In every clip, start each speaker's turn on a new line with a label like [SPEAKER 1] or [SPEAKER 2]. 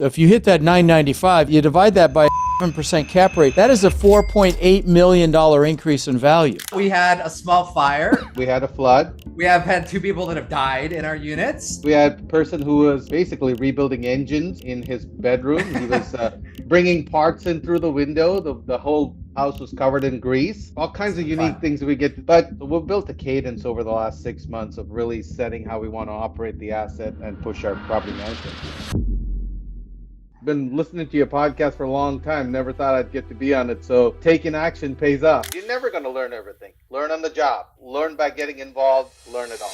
[SPEAKER 1] If you hit that 995, you divide that by 7% cap rate, that is a $4.8 million increase in value.
[SPEAKER 2] We had a small fire.
[SPEAKER 3] We had a flood.
[SPEAKER 2] We have had 2 people that have died in our units.
[SPEAKER 3] We had a person who was basically rebuilding engines in his bedroom. He was bringing parts in through the window. The whole house was covered in grease. All kinds of unique things we get. But we've built a cadence over the last 6 months of really setting how we want to operate the asset and push our property management. Been listening to your podcast for a long time. Never thought I'd get to be on it. So taking action pays off. You're never going to learn everything. Learn on the job. Learn by getting involved. Learn it all.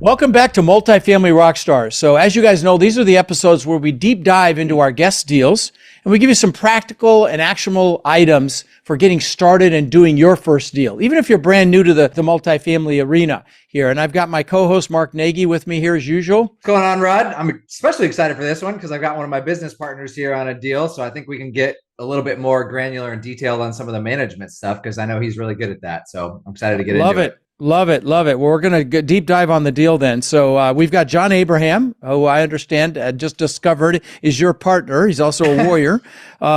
[SPEAKER 1] Welcome back to Multifamily Rockstars. So as you guys know, these are the episodes where we deep dive into our guest deals and we give you some practical and actionable items for getting started and doing your first deal, even if you're brand new to the multifamily arena here. And I've got my co-host Mark Nagy with me here as usual.
[SPEAKER 2] What's going on, Rod? I'm especially excited for this one because I've got one of my business partners here on a deal. So I think we can get a little bit more granular and detailed on some of the management stuff because I know he's really good at that. So I'm excited to get into it.
[SPEAKER 1] Love it. Well, we're going to deep dive on the deal then. So we've got John Abraham, who I understand just discovered is your partner. He's also a warrior,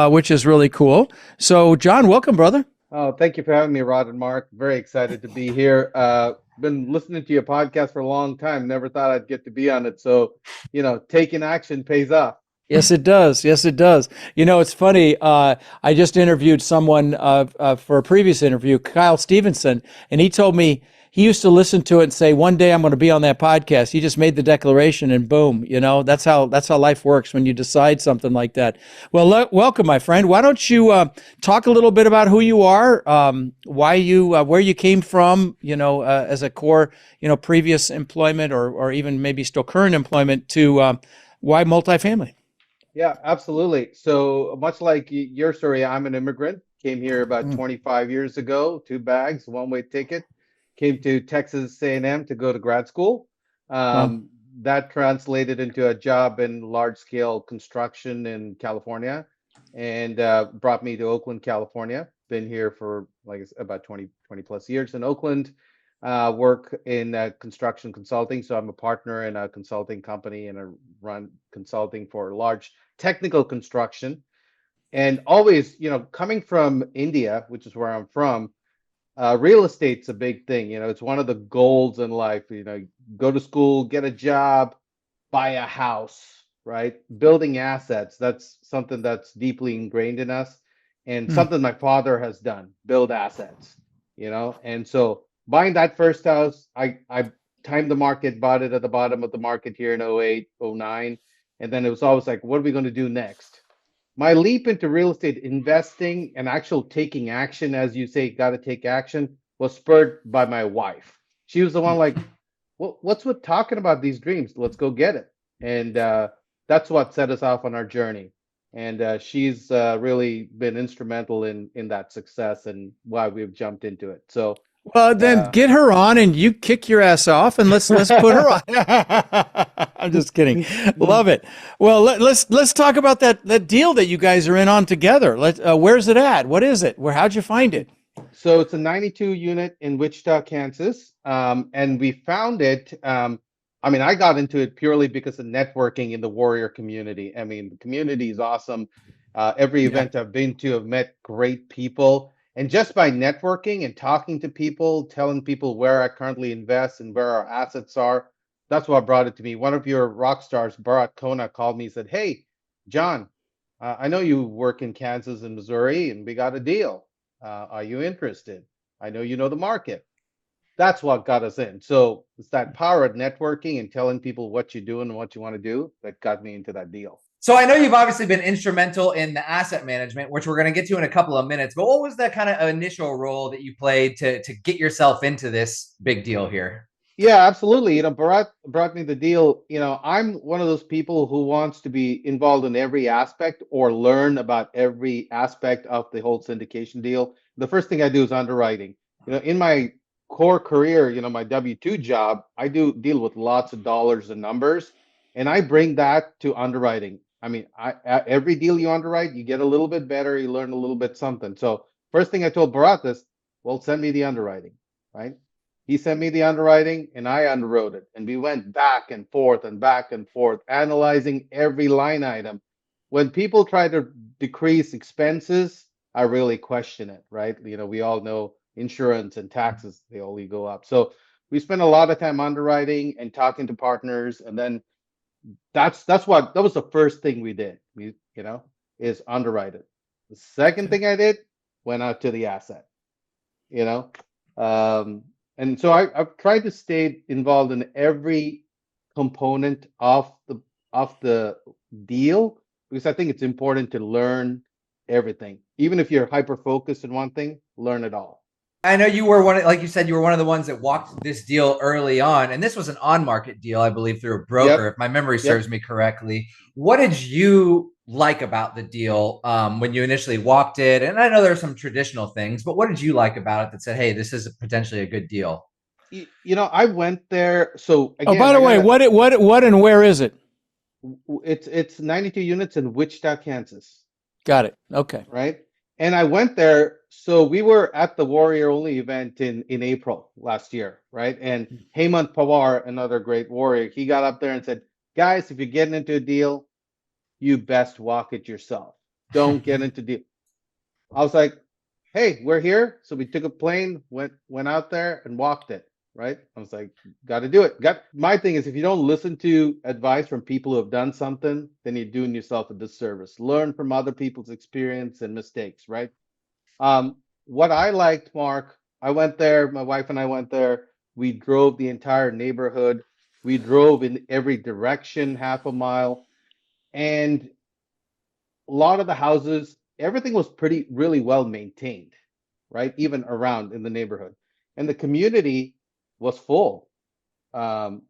[SPEAKER 1] which is really cool. So John, welcome, brother.
[SPEAKER 3] Oh, thank you for having me, Rod and Mark. Very excited to be here. Been listening to your podcast for a long time. Never thought I'd get to be on it. So, taking action pays off.
[SPEAKER 1] Yes, it does. It's funny. I just interviewed someone for a previous interview, Kyle Stevenson, and he told me he used to listen to it and say, one day I'm going to be on that podcast. He just made the declaration and boom, that's how life works when you decide something like that. Well, welcome, my friend. Why don't you talk a little bit about who you are, why you, where you came from, as a core, previous employment or even maybe still current employment to why multifamily?
[SPEAKER 3] Yeah, absolutely. So much like your story, I'm an immigrant, came here about 25 years ago, 2 bags, one-way ticket, came to Texas A&M to go to grad school. That translated into a job in large-scale construction in California and brought me to Oakland, California. Been here for about 20 plus years in Oakland. Work in construction consulting. So I'm a partner in a consulting company and I run consulting for large technical construction. And always, coming from India, which is where I'm from, real estate's a big thing. It's one of the goals in life. Go to school, get a job, buy a house, right? Building assets. That's something that's deeply ingrained in us and something my father has done, build assets, and so buying that first house, I timed the market, bought it at the bottom of the market here in 08, 09. And then it was always like, what are we going to do next? My leap into real estate investing and actual taking action, as you say, got to take action, was spurred by my wife. She was the one like, what's with talking about these dreams? Let's go get it. And that's what set us off on our journey. And she's really been instrumental in that success and why we've jumped into it. So,
[SPEAKER 1] well, then get her on and you kick your ass off and let's put her on. I'm just kidding. Love it. Well, let's talk about that deal that you guys are in on together. Where's it at? What is it? How'd you find it?
[SPEAKER 3] So it's a 92 unit in Wichita, Kansas. And we found it. I got into it purely because of networking in the warrior community. The community is awesome. Every event I've been to, I've met great people. And just by networking and talking to people, telling people where I currently invest and where our assets are, that's what brought it to me. One of your rock stars, Bharat Kona, called me and said, hey, John, I know you work in Kansas and Missouri, and we got a deal. Are you interested? I know you know the market. That's what got us in. So it's that power of networking and telling people what you're doing and what you want to do that got me into that deal.
[SPEAKER 2] So I know you've obviously been instrumental in the asset management, which we're going to get to in a couple of minutes. But what was that kind of initial role that you played to get yourself into this big deal here?
[SPEAKER 3] Yeah, absolutely. Bharat brought me the deal. I'm one of those people who wants to be involved in every aspect or learn about every aspect of the whole syndication deal. The first thing I do is underwriting. In my core career, my W-2 job, I do deal with lots of dollars and numbers, and I bring that to underwriting. Every deal you underwrite, you get a little bit better, you learn a little bit something. So first thing I told Bharat is, well, send me the underwriting, right? He sent me the underwriting and I underwrote it. And we went back and forth and back and forth, analyzing every line item. When people try to decrease expenses, I really question it, right? We all know insurance and taxes, they only go up. So we spent a lot of time underwriting and talking to partners. And then that was the first thing we did. Is underwrite it. The second thing I did, went out to the asset, you know. And so I've tried to stay involved in every component of the deal, because I think it's important to learn everything. Even if you're hyper focused in one thing, learn it all.
[SPEAKER 2] I know you were like you said, you were one of the ones that walked this deal early on, and this was an on-market deal, I believe, through a broker, if my memory serves me correctly. What did you like about the deal when you initially walked it? And I know there are some traditional things, but what did you like about it that said, hey, this is potentially a good deal?
[SPEAKER 3] I went there. So again,
[SPEAKER 1] by the way, what and where is it?
[SPEAKER 3] It's 92 units in Wichita, Kansas.
[SPEAKER 1] Got it. Okay.
[SPEAKER 3] Right. And I went there. So we were at the Warrior Only event in April last year, right? And Hemant Pawar, another great warrior, he got up there and said, guys, if you're getting into a deal, you best walk it yourself. Don't get into deal. I was like, hey, we're here. So we took a plane, went out there and walked it, right? I was like, got to do it. My thing is, if you don't listen to advice from people who have done something, then you're doing yourself a disservice. Learn from other people's experience and mistakes, right? What I liked, Mark, I went there, my wife and I went there. We drove the entire neighborhood. We drove in every direction, half a mile. And a lot of the houses, everything was really well maintained, right? Even around in the neighborhood. And the community was full. The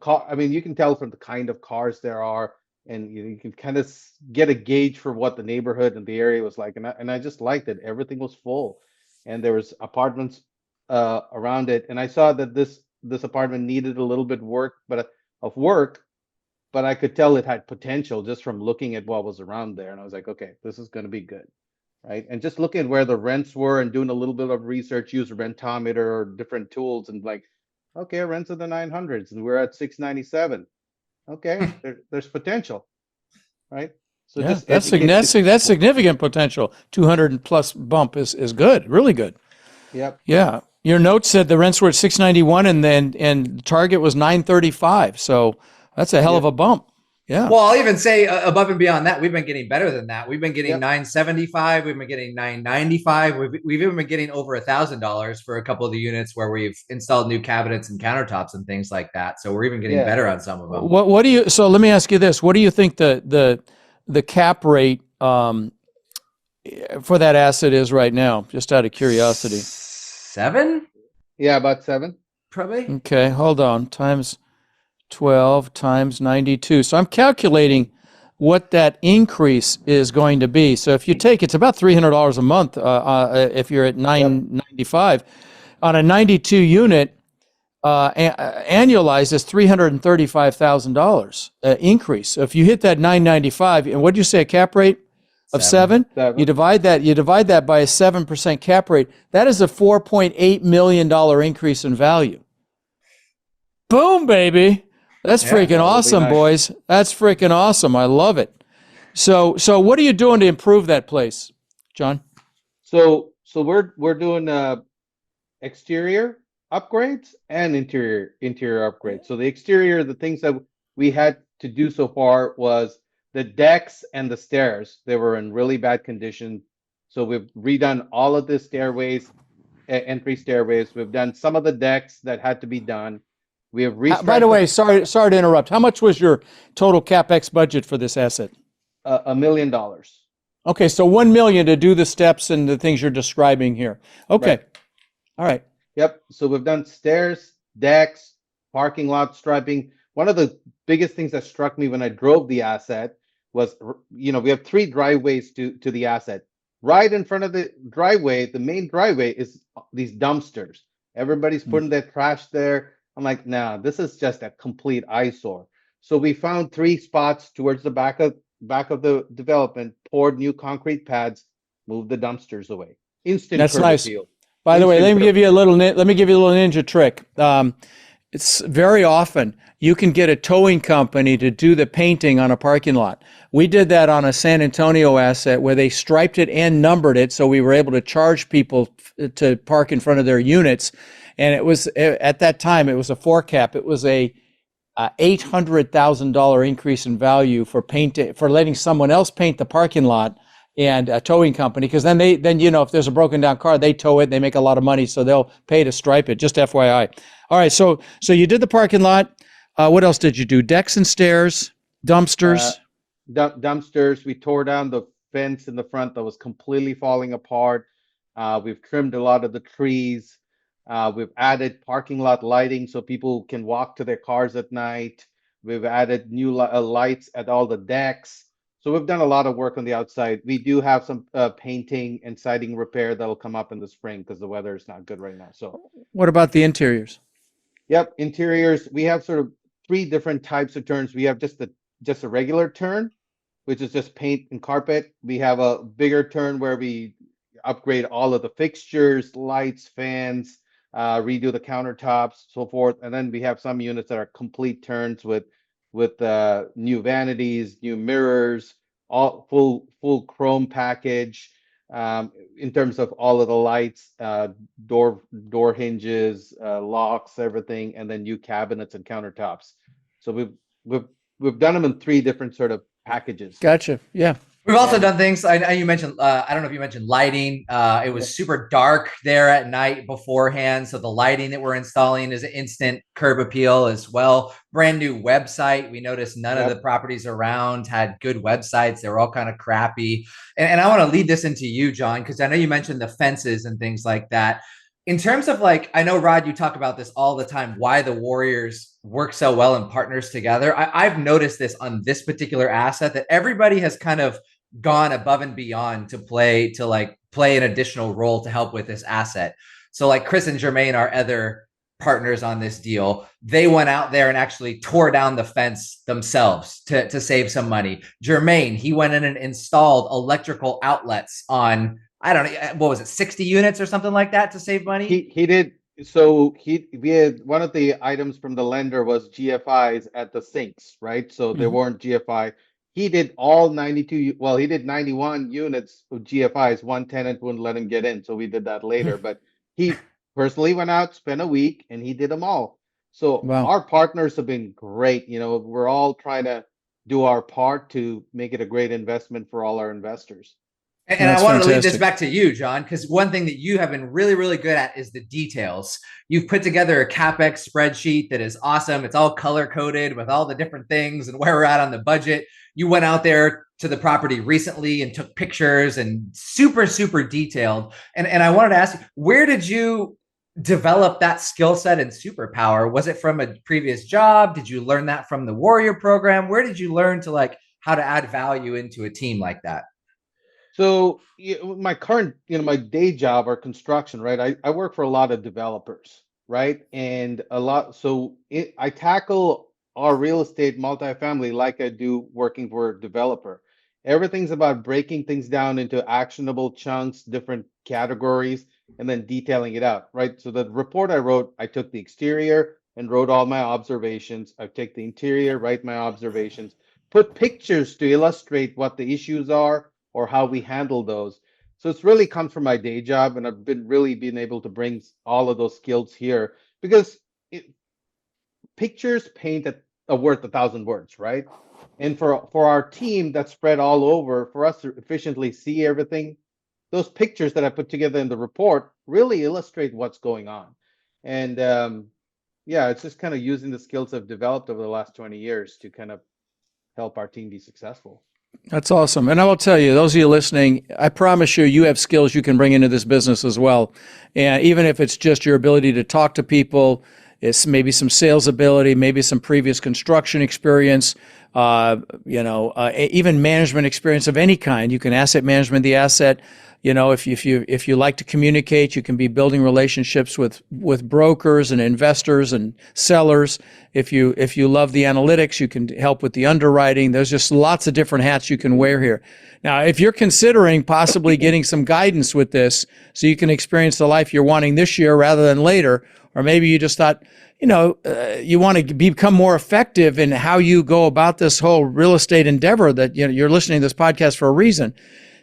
[SPEAKER 3] car, I mean, you can tell from the kind of cars there are, and you can kind of get a gauge for what the neighborhood and the area was like. And I just liked it. Everything was full, and there was apartments around it. And I saw that this apartment needed a little bit of work, but I could tell it had potential just from looking at what was around there. And I was like, okay, this is going to be good, right? And just looking at where the rents were and doing a little bit of research, use Rentometer or different tools, and like, okay, rents in the 900s, and we're at 697. Okay, there's potential, right? So
[SPEAKER 1] yeah, that's significant potential. 200 plus bump is good, really good.
[SPEAKER 3] Yep.
[SPEAKER 1] Yeah. Your note said the rents were at 691 and target was 935. So that's a hell of a bump. Yeah.
[SPEAKER 2] Well, I'll even say above and beyond that, we've been getting better than that. We've been getting 975. We've been getting 995. We've even been getting over $1,000 for a couple of the units where we've installed new cabinets and countertops and things like that. So we're even getting better on some of them.
[SPEAKER 1] What do you? So let me ask you this: what do you think the cap rate for that asset is right now? Just out of curiosity.
[SPEAKER 2] 7?
[SPEAKER 3] Yeah, about 7.
[SPEAKER 2] Probably.
[SPEAKER 1] Okay, hold on. Times 12 times 92. So I'm calculating what that increase is going to be. So if you take, it's about $300 a month if you're at 995. On a 92 unit, annualized is $335,000 increase. So if you hit that 995, and what did you say, a cap rate of 7? You divide that by a 7% cap rate. That is a $4.8 million increase in value. Boom, baby. That's freaking awesome, boys. That's freaking awesome. I love it. So what are you doing to improve that place, John?
[SPEAKER 3] So we're doing exterior upgrades and interior upgrades. So the exterior, the things that we had to do so far was the decks and the stairs. They were in really bad condition. So we've redone all of the stairways, entry stairways. We've done some of the decks that had to be done. We have
[SPEAKER 1] by the way, sorry to interrupt. How much was your total CapEx budget for this asset?
[SPEAKER 3] $1 million.
[SPEAKER 1] Okay, so $1 million to do the steps and the things you're describing here. Okay,
[SPEAKER 3] right.
[SPEAKER 1] All right.
[SPEAKER 3] Yep. So we've done stairs, decks, parking lot striping. One of the biggest things that struck me when I drove the asset was, we have 3 driveways to the asset. Right in front of the driveway, the main driveway is these dumpsters. Everybody's putting their trash there. I'm like, nah, this is just a complete eyesore. So we found 3 spots towards the back of the development, poured new concrete pads, moved the dumpsters away. Instant
[SPEAKER 1] That's
[SPEAKER 3] curb
[SPEAKER 1] nice.
[SPEAKER 3] appeal.
[SPEAKER 1] By the way,
[SPEAKER 3] Instant
[SPEAKER 1] let me give you a little ninja trick. It's very often you can get a towing company to do the painting on a parking lot. We did that on a San Antonio asset where they striped it and numbered it, so we were able to charge people to park in front of their units. And it was, at that time, it was a 4-cap. It was a $800,000 increase in value for letting someone else paint the parking lot and a towing company, because then if there's a broken down car, they tow it, they make a lot of money, so they'll pay to stripe it. Just FYI. All right, so you did the parking lot. What else did you do? Decks and stairs, dumpsters.
[SPEAKER 3] Dumpsters. We tore down the fence in the front that was completely falling apart. We've trimmed a lot of the trees. We've added parking lot lighting so people can walk to their cars at night. We've added new lights at all the decks. So we've done a lot of work on the outside. We do have some painting and siding repair that'll come up in the spring because the weather is not good right now. So
[SPEAKER 1] what about the interiors?
[SPEAKER 3] Yep, interiors. We have sort of 3 different types of turns. We have just a regular turn, which is just paint and carpet. We have a bigger turn where we upgrade all of the fixtures, lights, fans, redo the countertops, so forth. And then we have some units that are complete turns with new vanities, new mirrors, all full chrome package. In terms of all of the lights, door hinges, locks, everything, and then new cabinets and countertops. So we've done them in 3 different sort of packages.
[SPEAKER 1] Gotcha. Yeah.
[SPEAKER 2] We've also done things. I know you mentioned. I don't know if you mentioned lighting. It was super dark there at night beforehand, so the lighting that we're installing is an instant curb appeal as well. Brand new website. We noticed none of the properties around had good websites. They were all kind of crappy. And I want to lead this into you, John, because I know you mentioned the fences and things like that. In terms of I know, Rod, you talk about this all the time, why the Warriors work so well in partners together. I've noticed this on this particular asset that everybody has kind of gone above and beyond to play an additional role to help with this asset. So Chris and Jermaine, our other partners on this deal, they went out there and actually tore down the fence themselves to save some money. Jermaine, he went in and installed electrical outlets on, I don't know, what was it, 60 units or something like that to save money?
[SPEAKER 3] He did. So we had one of the items from the lender was GFIs at the sinks, right? So there weren't GFI. He did all 92. Well, he did 91 units of GFIs. One tenant wouldn't let him get in, so we did that later. But he personally went out, spent a week, and he did them all. So our partners have been great. We're all trying to do our part to make it a great investment for all our investors.
[SPEAKER 2] And I want to lead this back to you, John, because one thing that you have been really, really good at is the details. You've put together a CapEx spreadsheet that is awesome. It's all color coded with all the different things and where we're at on the budget. You went out there to the property recently and took pictures and super, super detailed. And I wanted to ask you, where did you develop that skill set and superpower? Was it from a previous job? Did you learn that from the Warrior program? Where did you learn to how to add value into a team like that?
[SPEAKER 3] So my current, my day job or construction, right? I work for a lot of developers, right? And I tackle our real estate multifamily like I do working for a developer. Everything's about breaking things down into actionable chunks, different categories, and then detailing it out, right? So the report I wrote, I took the exterior and wrote all my observations. I take the interior, write my observations, put pictures to illustrate what the issues are or how we handle those. So it's really comes from my day job, and I've been able to bring all of those skills here because pictures paint are worth 1,000 words, right? And for our team that's spread all over, for us to efficiently see everything, those pictures that I put together in the report really illustrate what's going on. And it's just kind of using the skills I've developed over the last 20 years to kind of help our team be successful.
[SPEAKER 1] That's awesome. And I will tell you, those of you listening, I promise you have skills you can bring into this business as well. And even if it's just your ability to talk to people, it's maybe some sales ability, maybe some previous construction experience, even management experience of any kind. You can asset management the asset. If you like to communicate, you can be building relationships with brokers and investors and sellers. If you love the analytics, you can help with the underwriting. There's just lots of different hats you can wear here. Now, if you're considering possibly getting some guidance with this so you can experience the life you're wanting this year rather than later, or maybe you just thought, you want to become more effective in how you go about this whole real estate endeavor, that you're listening to this podcast for a reason.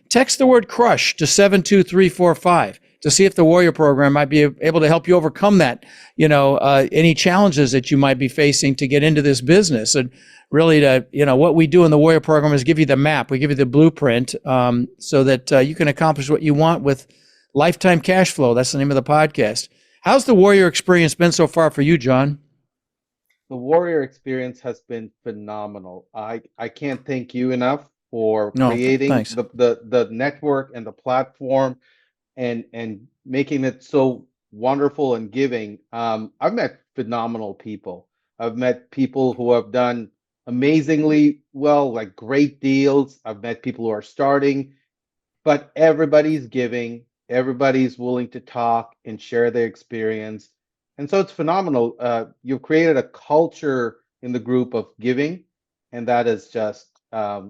[SPEAKER 1] Text the word crush to 72345 to see if the Warrior Program might be able to help you overcome that, any challenges that you might be facing to get into this business. And really, what we do in the Warrior Program is give you the map. We give you the blueprint so that you can accomplish what you want with lifetime cash flow. That's the name of the podcast. How's the Warrior experience been so far for you, John?
[SPEAKER 3] The Warrior experience has been phenomenal. I can't thank you enough for creating the network and the platform and making it so wonderful and giving. I've met phenomenal people. I've met people who have done amazingly well, like great deals. I've met people who are starting, but everybody's giving. Everybody's willing to talk and share their experience. And so it's phenomenal. You've created a culture in the group of giving, and that is just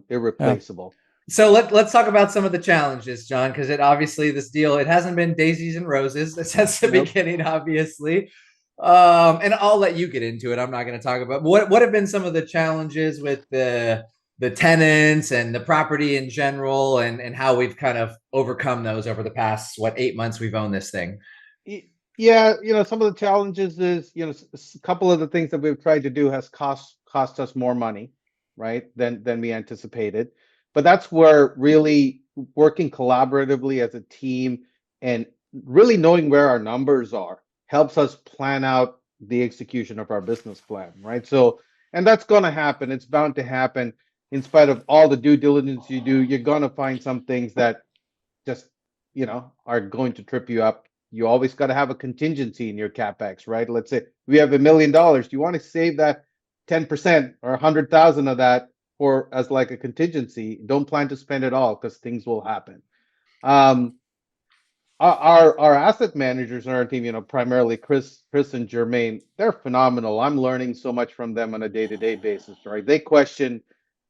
[SPEAKER 3] irreplaceable.
[SPEAKER 2] Yeah. So let's talk about some of the challenges, John, because this deal, it hasn't been daisies and roses since the beginning, obviously. And I'll let you get into it. I'm not going to talk about what have been some of the challenges with the tenants and the property in general, and how we've kind of overcome those over the past 8 months we've owned this thing.
[SPEAKER 3] Yeah, some of the challenges is a couple of the things that we've tried to do has cost us more money, right, than we anticipated. But that's where really working collaboratively as a team and really knowing where our numbers are helps us plan out the execution of our business plan, right? So, and that's going to happen. It's bound to happen. In spite of all the due diligence you do, you're going to find some things that just, are going to trip you up. You always got to have a contingency in your CapEx, right? Let's say we have $1 million. Do you want to save that 10% or 100,000 of that for as like a contingency? Don't plan to spend it all because things will happen. Our asset managers on our team, primarily Chris and Jermaine, they're phenomenal. I'm learning so much from them on a day-to-day basis, right? They question,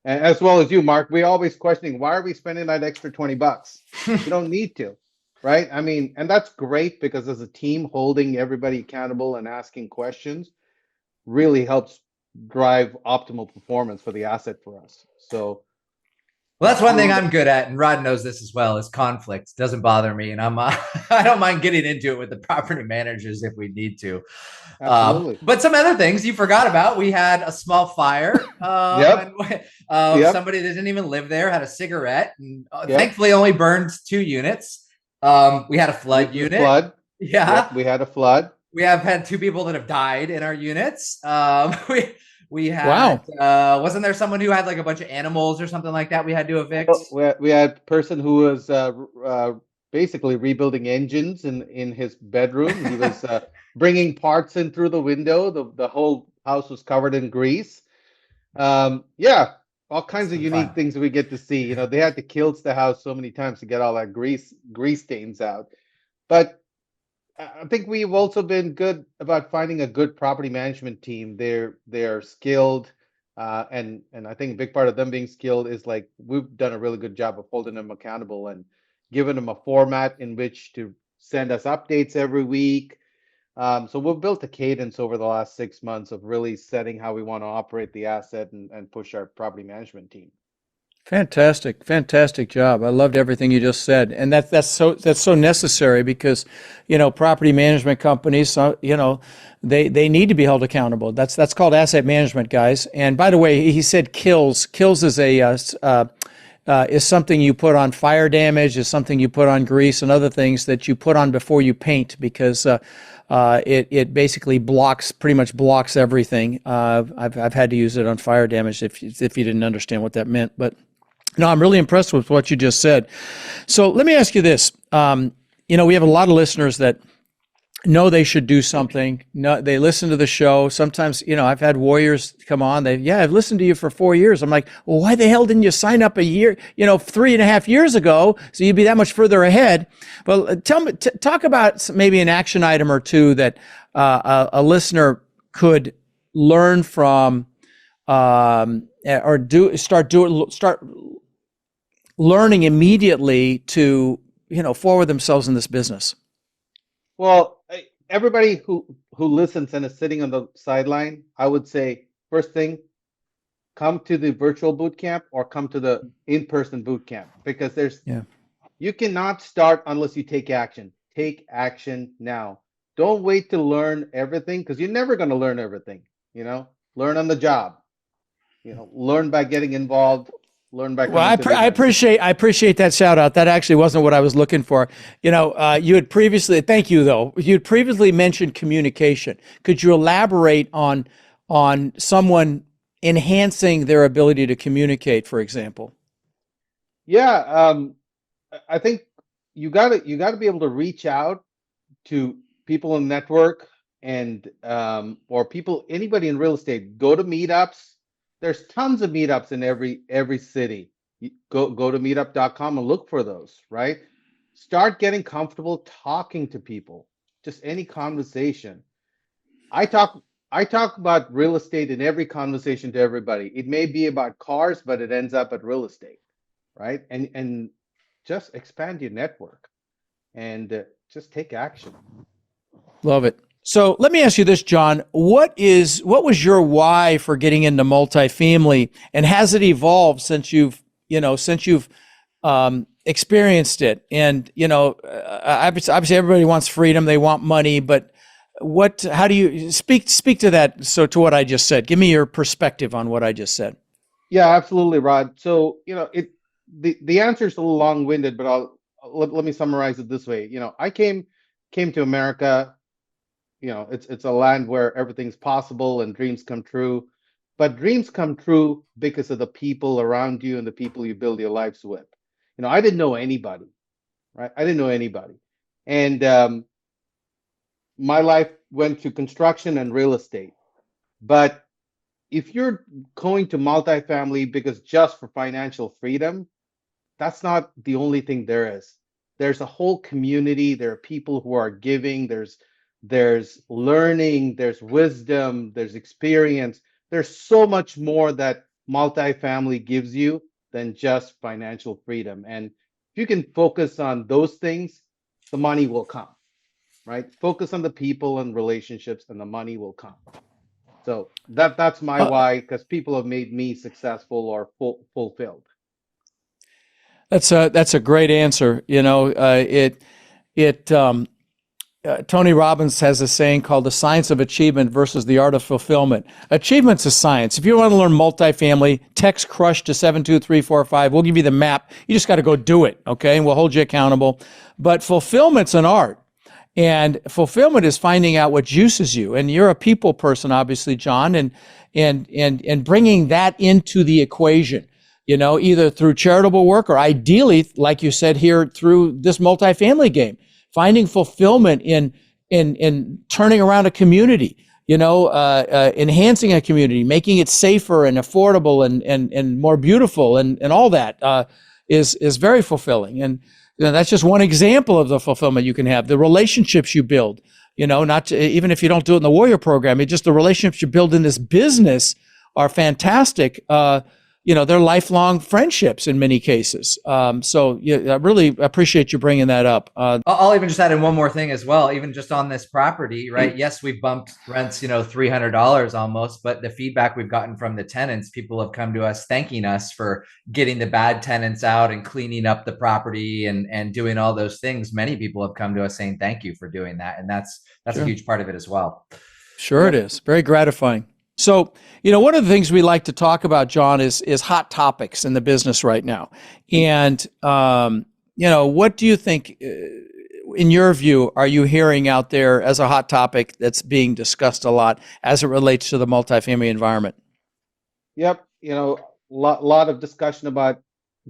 [SPEAKER 3] as well as you, Mark, we always questioning, why are we spending that extra $20? You don't need to, right? I mean, and that's great because as a team, holding everybody accountable and asking questions really helps drive optimal performance for the asset for us. So,
[SPEAKER 2] well, that's one thing I'm good at, and Rod knows this as well, is conflict. Doesn't bother me, and I don't mind getting into it with the property managers if we need to. Absolutely. But some other things you forgot about. We had a small fire. Somebody that didn't even live there had a cigarette, and thankfully only burned 2 units. We had a flood unit. Yeah,
[SPEAKER 3] we had a flood.
[SPEAKER 2] We have had 2 people that have died in our units. We had, wasn't there someone who had like a bunch of animals or something like that we had to evict?
[SPEAKER 3] We had a person who was basically rebuilding engines in his bedroom. He was bringing parts in through the window. The whole house was covered in grease. All kinds of unique things we get to see. They had to kills the house so many times to get all that grease stains out. But I think we've also been good about finding a good property management team. They're skilled, and I think a big part of them being skilled is like we've done a really good job of holding them accountable and giving them a format in which to send us updates every week. So we've built a cadence over the last 6 months of really setting how we want to operate the asset and push our property management team.
[SPEAKER 1] Fantastic job. I loved everything you just said, and that's so necessary because, property management companies, they need to be held accountable. That's called asset management, guys. And by the way, he said kills. Kills is is something you put on fire damage, is something you put on grease and other things that you put on before you paint because it basically pretty much blocks everything. I've had to use it on fire damage if you didn't understand what that meant, but. No, I'm really impressed with what you just said. So let me ask you this. We have a lot of listeners that know they should do something. No, they listen to the show. Sometimes, I've had warriors come on. I've listened to you for 4 years. I'm like, well, why the hell didn't you sign up a year, 3.5 years ago? So you'd be that much further ahead. But tell me, talk about maybe an action item or two that a listener could learn from, or start learning immediately to, forward themselves in this business.
[SPEAKER 3] Well, everybody who listens and is sitting on the sideline, I would say first thing, come to the virtual boot camp or come to the in-person boot camp, because you cannot start unless you take action. Take action now. Don't wait to learn everything, because you're never going to learn everything. Learn on the job. Learn by getting involved. Learn by coming to the events.
[SPEAKER 1] I appreciate that shout out. That actually wasn't what I was looking for. You had previously, thank you though. You had previously mentioned communication. Could you elaborate on someone enhancing their ability to communicate, for example?
[SPEAKER 3] Yeah, I think you got to be able to reach out to people in the network and or anybody in real estate. Go to meetups. There's tons of meetups in every city. You go to meetup.com and look for those, right? Start getting comfortable talking to people. Just any conversation. I talk about real estate in every conversation to everybody. It may be about cars, but it ends up at real estate, right? And just expand your network and just take action.
[SPEAKER 1] Love it. So let me ask you this, John. What was your why for getting into multifamily, and has it evolved since you've experienced it? And obviously everybody wants freedom, they want money, but how do you speak to that? So to what I just said, give me your perspective on what I just said.
[SPEAKER 3] Yeah, absolutely, Rod. So the answer is a little long-winded, but let me summarize it this way. I came to America. It's a land where everything's possible and dreams come true, but dreams come true because of the people around you and the people you build your lives with. I didn't know anybody, right? I didn't know anybody, and my life went to construction and real estate. But if you're going to multifamily because just for financial freedom, that's not the only thing there is. There's a whole community. There are people who are giving. There's learning, there's wisdom, there's experience. There's so much more that multifamily gives you than just financial freedom. And if you can focus on those things, the money will come, right? Focus on the people and relationships, and the money will come. So that's my why, because people have made me successful or fulfilled.
[SPEAKER 1] That's a great answer. Tony Robbins has a saying called the science of achievement versus the art of fulfillment. Achievement's a science. If you want to learn multifamily, text CRUSH to 72345. We'll give you the map. You just got to go do it, okay? And we'll hold you accountable. But fulfillment's an art. And fulfillment is finding out what juices you. And you're a people person, obviously, John, and bringing that into the equation, either through charitable work or ideally, like you said here, through this multifamily game. Finding fulfillment in turning around a community, enhancing a community, making it safer and affordable and more beautiful and all that is very fulfilling. And that's just one example of the fulfillment you can have. The relationships you build, even if you don't do it in the Warrior program, it's just the relationships you build in this business are fantastic. They're lifelong friendships in many cases. So I really appreciate you bringing that up.
[SPEAKER 2] I'll even just add in one more thing as well, even just on this property, right? Yes, we bumped rents, $300 almost, but the feedback we've gotten from the tenants, people have come to us thanking us for getting the bad tenants out and cleaning up the property and doing all those things. Many people have come to us saying thank you for doing that. And that's
[SPEAKER 1] Sure.
[SPEAKER 2] a huge part of it as well.
[SPEAKER 1] Sure, it is. Very gratifying. So, one of the things we like to talk about, John, is hot topics in the business right now. And, what do you think, in your view, are you hearing out there as a hot topic that's being discussed a lot as it relates to the multifamily environment?
[SPEAKER 3] Yep. Lot of discussion about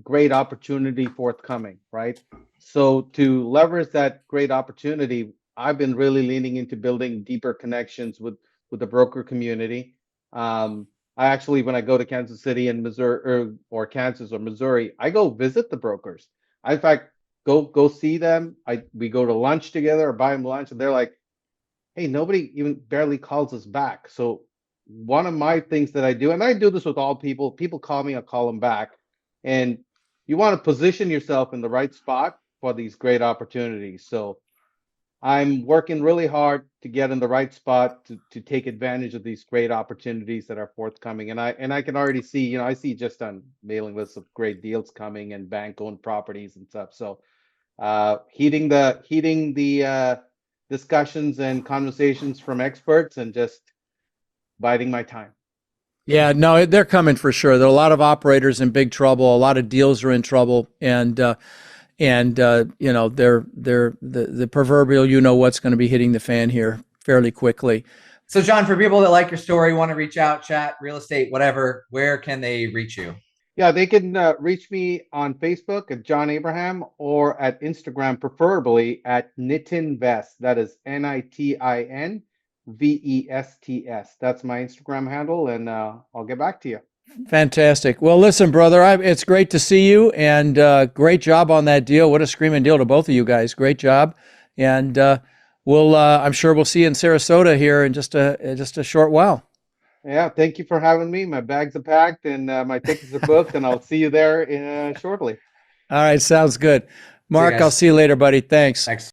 [SPEAKER 3] great opportunity forthcoming, right? So to leverage that great opportunity, I've been really leaning into building deeper connections with the broker community. I actually, when I go to Kansas City and Missouri or Kansas or Missouri, I go visit the brokers. I, in fact, go see them. We go to lunch together or buy them lunch, and they're like, "Hey, nobody even barely calls us back." So one of my things that I do, and I do this with all people. People call me, I call them back, and you want to position yourself in the right spot for these great opportunities. So I'm working really hard to get in the right spot to take advantage of these great opportunities that are forthcoming. And I can already see, I see just on mailing lists of great deals coming and bank owned properties and stuff. So heeding the discussions and conversations from experts and just biding my time.
[SPEAKER 1] Yeah, no, they're coming for sure. There are a lot of operators in big trouble. A lot of deals are in trouble, and they're the proverbial what's going to be hitting the fan here fairly quickly.
[SPEAKER 2] So, John, for people that like your story, want to reach out, chat, real estate, whatever, where can they reach you?
[SPEAKER 3] Yeah, they can reach me on Facebook at John Abraham or at Instagram, preferably at Nitinvest. That is NITINVESTS. That's my Instagram handle, and I'll get back to you.
[SPEAKER 1] Fantastic. Well, listen, brother, it's great to see you, and great job on that deal. What a screaming deal to both of you guys. Great job, and I'm sure we'll see you in Sarasota here in just a short while.
[SPEAKER 3] Yeah, thank you for having me. My bags are packed and my tickets are booked, and I'll see you there shortly.
[SPEAKER 1] All right, sounds good. Mark, I'll see you later, buddy. Thanks.
[SPEAKER 2] Thanks.